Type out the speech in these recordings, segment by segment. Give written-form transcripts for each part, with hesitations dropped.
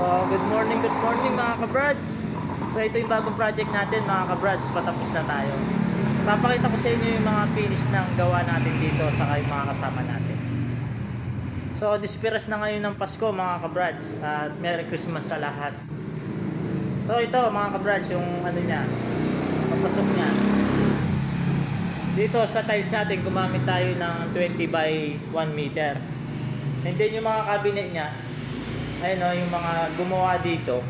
Good morning mga kabrads. So ito yung bagong project natin mga kabrads, patapos na tayo. Papakita ko sa inyo yung mga finish ng gawa natin dito sa yung mga kasama natin. So dispiras na ngayon ng Pasko mga kabrads at Merry Christmas sa lahat. So ito mga kabrads yung ano niya, papasok niya. Dito sa tiles natin gumamit tayo ng 20 by 1 meter. And then yung mga cabinet niya, ayun o, yung mga gumawa dito,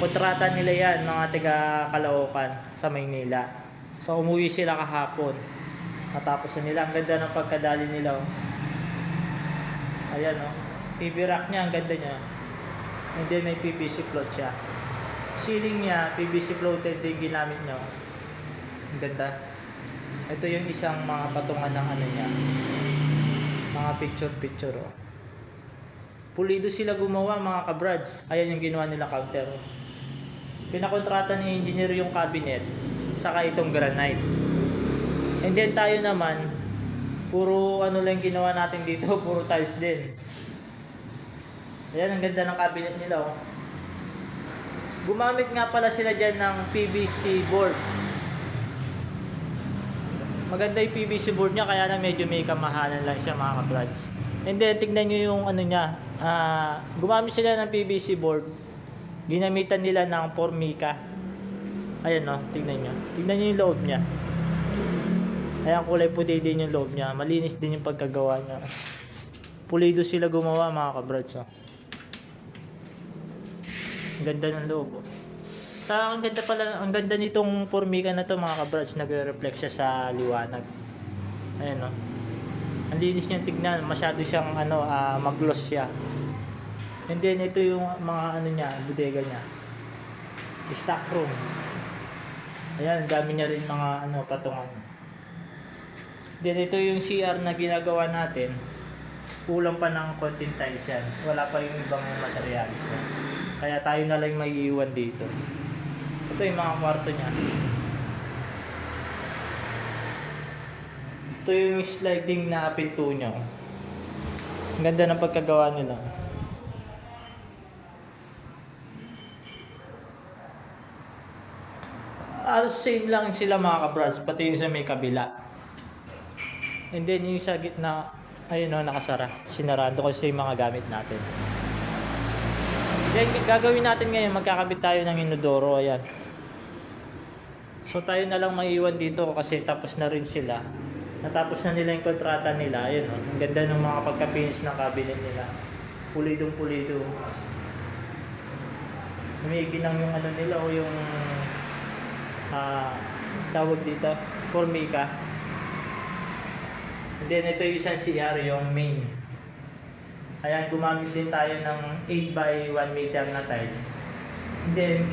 kontrata nila yan, mga taga Caloocan sa Maynila. So umuwi sila kahapon, natapos na nila. Ang ganda ng pagkadali nila oh. Ayan o, TV rack niya, ang ganda niya. And then may PVC float siya. Ceiling niya, PVC floated din ginamit niya oh. Ang ganda. Ito yung isang mga patungan ng ano niya, mga picture oh. Pulido sila gumawa mga kabrads. Ayan yung ginawa nila counter. Pinakontrata ni engineer yung cabinet, saka itong granite. And then tayo naman, puro ano lang ginawa natin dito, puro tiles din. Ayan, ang ganda ng cabinet nila oh. Gumamit nga pala sila dyan ng PVC board. Maganda yung PVC board niya, kaya na medyo may kamahalan lang siya mga kabrads. And then tignan nyo yung ano niya, gumamit sila ng PVC board, ginamitan nila ng Formica. Ayan o, tignan nyo yung loob niya. Ayan, kulay puti din yung loob niya, malinis din yung pagkagawa niya. Pulido sila gumawa mga kabrads oh. Ang ganda ng loob oh. Sa ang ganda pala, ang ganda nitong Formica na to mga kabrads, nagre-reflect siya sa liwanag. Ayan o, ang linis niyang tignan, masyado siyang ano, mag-gloss siya. And then ito yung mga ano niya, bodega niya, stock room. Ayan, dami niya rin mga ano, patungan. Then ito yung CR na ginagawa natin, kulang pa ng konting tiles yan, wala pa yung ibang materials niya, kaya tayo na lang may iwan dito. Ito yung mga kwarto niya. Ito yung sliding na pinto niya. Ang ganda ng pagkagawa nila. Same lang sila mga kabrads, pati yung sa may kabila. And then yung sa gitna, ayun o, nakasara. Sinarado kasi yung mga gamit natin. Then gagawin natin ngayon, magkakabit tayo ng inodoro. Ayan. So tayo na lang maiiwan dito kasi tapos na rin sila. Natapos na nila yung kontrata nila. Ayun o, ang ganda ng mga pagka-finish ng cabinet nila. Pulidong pulido. Umiiginang yung ano nila o yung tawag dito, Formica. And then ito yung isang CR, yung main. Ayan, gumamit din tayo ng 8 by 1 meter na tiles. And then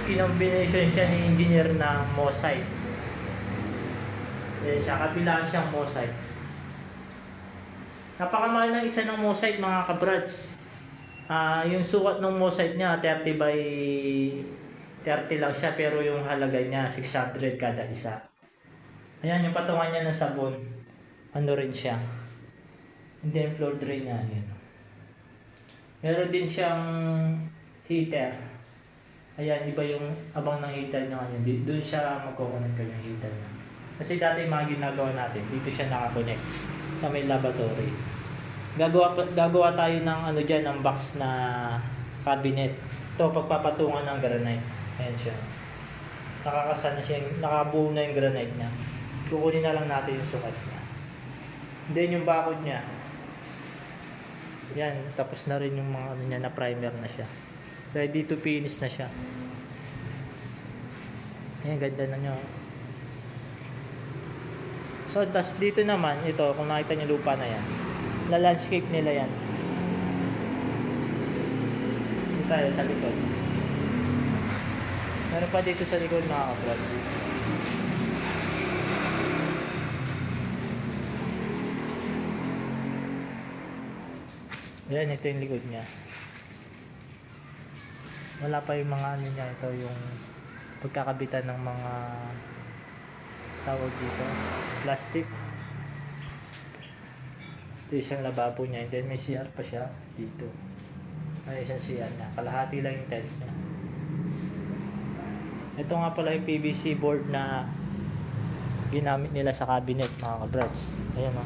kinombination siya ni engineer na mosaic. Siya, kabilaan siyang mosaic. Napakamahal ng isa ng mosaic mga kabrads. Yung sukat ng mosaic niya 30 by 30 lang siya, pero yung halaga niya 600 kada isa. Ayan yung patungan niya ng sabon, ano rin siya. And then floor drain niya, ayan. Meron din siyang heater. Ayan, iba yung abang ng heater niya ngayon. Doon siya magkoconnect ko yung heater niya. Kasi dati yung mga ginagawa natin, dito siya nakakonect sa may laboratory. Gagawa tayo ng ano dyan, ng box na cabinet. Ito, pagpapatungan ng granite. Ayan siya. Nakakasa na siya, nakabuo na yung granite niya. Kukunin na lang natin yung sukat niya. Then yung bakod niya. Yan, tapos na rin yung mga ano niya, na primer na siya. Ready to finish na siya. Ayan, ganda na niya. So, tas dito naman, ito, kung nakita niyo lupa na yan, na landscape nila yan. Dito tayo sa likod. Meron pa dito sa likod mga kabrads. Ayan, ito yung likod niya. Wala pa yung mga ano niya, ito yung pagkakabitan ng mga tawag dito, plastic. Ito isang lababo niya, and then may CR pa siya dito. May isang CR na. Kalahati lang yung tiles niya. Ito nga pala yung PVC board na ginamit nila sa cabinet mga kabrads. Ayan o.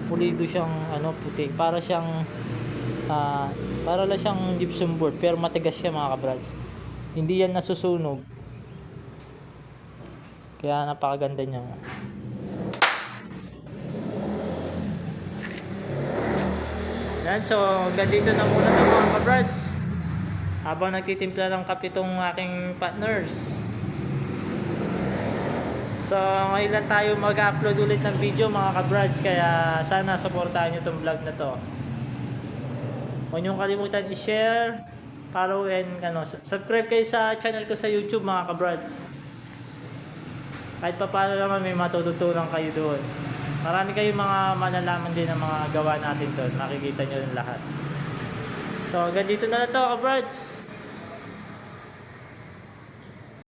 Pulido siyang ano, puti. Para siyang para lang siyang gypsum board pero matigas siya mga kabrads. Hindi yan nasusunog. Kaya napakaganda niya. Yan, so ganito na muna ng mga kabrads. Habang nagtitimpla ng kape itong aking partners. So ngayon lang tayo mag-upload ulit ng video mga kabrads. Kaya sana supportahan nyo itong vlog na to. Huwag nyo kalimutan i-share, follow and subscribe kayo sa channel ko sa YouTube mga kabrads. Kahit pa paano naman may matututunan kayo doon. Marami kayong mga malalaman din ng mga gawa natin doon. Nakikita nyo rin lahat. So, hanggang dito na lang to, kabrads.